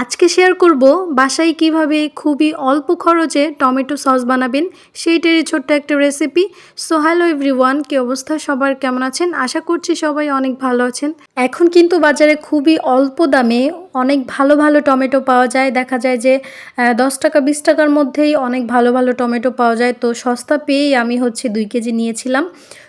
আজকে শেয়ার করব বাসায় কিভাবে খুবই অল্প খরচে টমেটো সস বানাবেন সেইটারই ছোট্ট একটা রেসিপি। সো হ্যালো এভরিওয়ান, কি অবস্থা সবার, কেমন আছেন? আশা করছি সবাই অনেক ভালো আছেন। এখন কিন্তু বাজারে খুবই অল্প দামে অনেক ভালো ভালো টমেটো পাওয়া যায়। দেখা যায় যে 10 টাকা 20 টাকার মধ্যেই অনেক ভালো ভালো টমেটো পাওয়া যায়। তো সস্তা পেয়েই আমি 2 কেজি নিয়েছিলাম।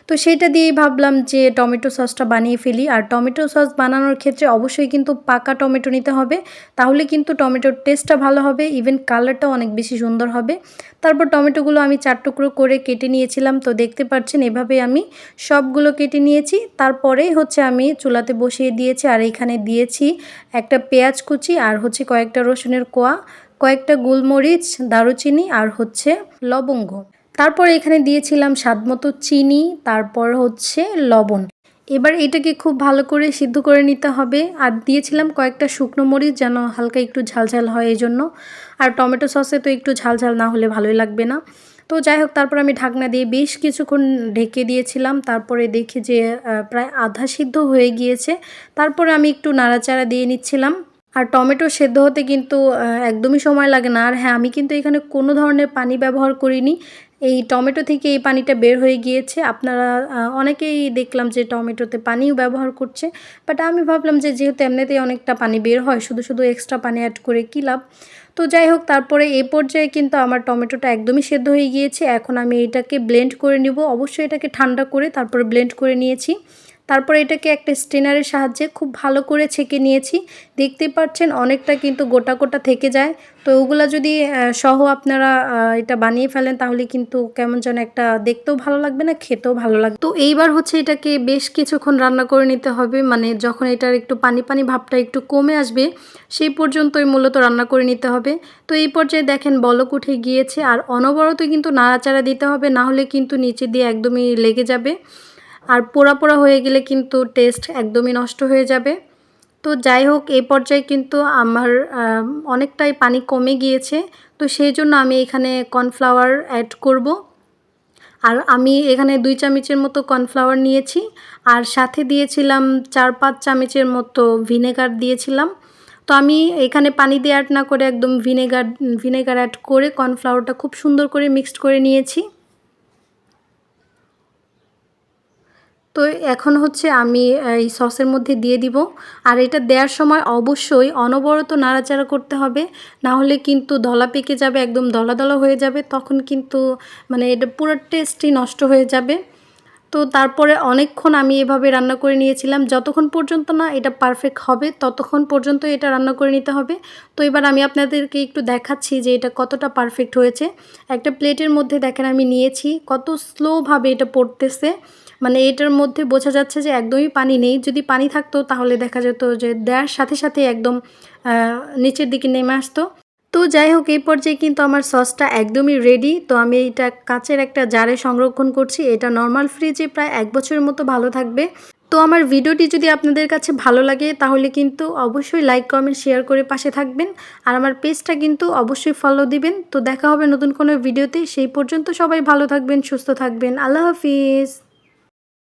তো সেইটা দিয়েই ভাবলাম যে টমেটো সসটা বানিয়ে ফেলি। আর টমেটো সস বানানোর ক্ষেত্রে অবশ্যই কিন্তু পাকা টমেটো নিতে হবে, তাহলে কিন্তু টমেটোর টেস্টটা ভালো হবে, ইভেন কালারটাও অনেক বেশি সুন্দর হবে। তারপর টমেটোগুলো আমি 4 টুকরো করে কেটে নিয়েছিলাম। তো দেখতে পাচ্ছেন এভাবে আমি সবগুলো কেটে নিয়েছি। তারপরে আমি চুলাতে বসিয়ে দিয়েছি, আর এখানে দিয়েছি একটা পেঁয়াজ কুচি, আর কয়েকটা রসুনের কোয়া, কয়েকটা গোলমরিচ, দারুচিনি, আর লবঙ্গ। তারপর এখানে দিয়েছিলাম স্বাদমতো চিনি, তারপর লবণ। এবার এটাকে খুব ভালো করে সিদ্ধ করে নিতে হবে। আর দিয়েছিলাম কয়েকটা শুকনো মরিচ, যেন হালকা একটু ঝালঝাল হয় এই জন্য। আর টমেটো সসে তো একটু ঝালঝাল না হলে ভালোই লাগবে না। তো যাই হোক, তারপর আমি ঢাকনা দিয়ে বেশ কিছুক্ষণ ঢেকে দিয়েছিলাম। তারপরে দেখি যে প্রায় আধা সিদ্ধ হয়ে গিয়েছে। তারপরে আমি একটু নাড়াচাড়া দিয়ে নিচ্ছিলাম। আর টমেটো সেদ্ধ হতে কিন্তু একদমই সময় লাগে না। আর হ্যাঁ, আমি কিন্তু এখানে কোনো ধরনের পানি ব্যবহার করিনি। এই টমেটো থেকে এই পানিটা বের হয়ে গিয়েছে। আপনারা অনেকেই দেখলাম যে টমেটোতে পানিও ব্যবহার করছে, বাট আমি ভাবলাম যে যেহেতু এমনিতেই অনেকটা পানি বের হয়, শুধু শুধু এক্সট্রা পানি অ্যাড করে কী লাভ। তো যাই হোক, তারপরে এই পর্যায়ে কিন্তু আমার টমেটোটা একদমই সেদ্ধ হয়ে গিয়েছে। এখন আমি এটাকে ব্লেন্ড করে নিব। অবশ্যই এটাকে ঠান্ডা করে তারপরে ব্লেন্ড করে নিয়েছি। তারপরে এটাকে একটা স্ট্রেনারের সাহায্যে খুব ভালো করে ছেঁকে নিয়েছি। দেখতে পাচ্ছেন অনেকটা কিন্তু গোটা গোটা থেকে যায়। তো ওগুলা যদি সহ আপনারা এটা বানিয়ে ফেলেন, তাহলে কিন্তু কেমন যেন একটা দেখতেও ভালো লাগবে না, খেতেও ভালো লাগবে। তো এইবার এটাকে বেশ কিছুক্ষণ রান্না করে নিতে হবে। মানে যখন এটার একটু পানি পানি ভাবটা একটু কমে আসবে, সেই পর্যন্তই মূলত রান্না করে নিতে হবে। তো এই পর্যায়ে দেখেন বলক উঠে গিয়েছে। আর অনবরত কিন্তু নাড়াচাড়া দিতে হবে, না হলে কিন্তু নিচে দিয়ে একদমই লেগে যাবে। আর পোড়া পোড়া হয়ে গেলে কিন্তু টেস্ট একদমই নষ্ট হয়ে যাবে। তো যাই হোক, এই পর্যায়ে কিন্তু আমার অনেকটাই পানি কমে গিয়েছে। তো সেই জন্য আমি এখানে কর্নফ্লাওয়ার অ্যাড করব। আর আমি এখানে 2 চামচের মতো কর্নফ্লাওয়ার নিয়েছি, আর সাথে দিয়েছিলাম 4-5 চামচের মতো ভিনেগার দিয়েছিলাম। তো আমি এখানে পানি দিয়ে অ্যাড না করে একদম ভিনেগার অ্যাড করে কর্নফ্লাওয়ারটা খুব সুন্দর করে মিক্সড করে নিয়েছি। তো এখন আমি এই সসের মধ্যে দিয়ে দিব। আর এটা দেওয়ার সময় অবশ্যই অনবরত নাড়াচাড়া করতে হবে, না হলে কিন্তু দলা পেকে যাবে, একদম দলা দলা হয়ে যাবে। তখন কিন্তু মানে এটা পুরো টেস্টই নষ্ট হয়ে যাবে। তো তারপরে অনেকক্ষণ আমি এভাবে রান্না করে নিয়েছিলাম। যতক্ষণ পর্যন্ত না এটা পারফেক্ট হবে, ততক্ষণ পর্যন্ত এটা রান্না করে নিতে হবে। তো এবার আমি আপনাদেরকে একটু দেখাচ্ছি যে এটা কতটা পারফেক্ট হয়েছে। একটা প্লেটের মধ্যে দেখেন আমি নিয়েছি, কত স্লোভাবে এটা পড়তেছে। মানে এটার মধ্যে বোঝা যাচ্ছে যে একদমই পানি নেই। যদি পানি থাকতো তাহলে দেখা যেত যে দেওয়ার সাথে সাথে একদম নিচের দিকে নেমে আসতো। তো যাই হোক, এই পর্যায়ে কিন্তু আমার সসটা একদমই রেডি। তো আমি এটা কাচের একটা জারে সংরক্ষণ করছি। এটা নর্মাল ফ্রিজে প্রায় 1 বছরের মতো ভালো থাকবে। তো আমার ভিডিওটি যদি আপনাদের কাছে ভালো লাগে, তাহলে কিন্তু অবশ্যই লাইক, কমেন্ট, শেয়ার করে পাশে থাকবেন। আর আমার পেজটা কিন্তু অবশ্যই ফলো দিবেন। তো দেখা হবে নতুন কোনো ভিডিওতে। সেই পর্যন্ত সবাই ভালো থাকবেন, সুস্থ থাকবেন। আল্লাহ হাফিজ।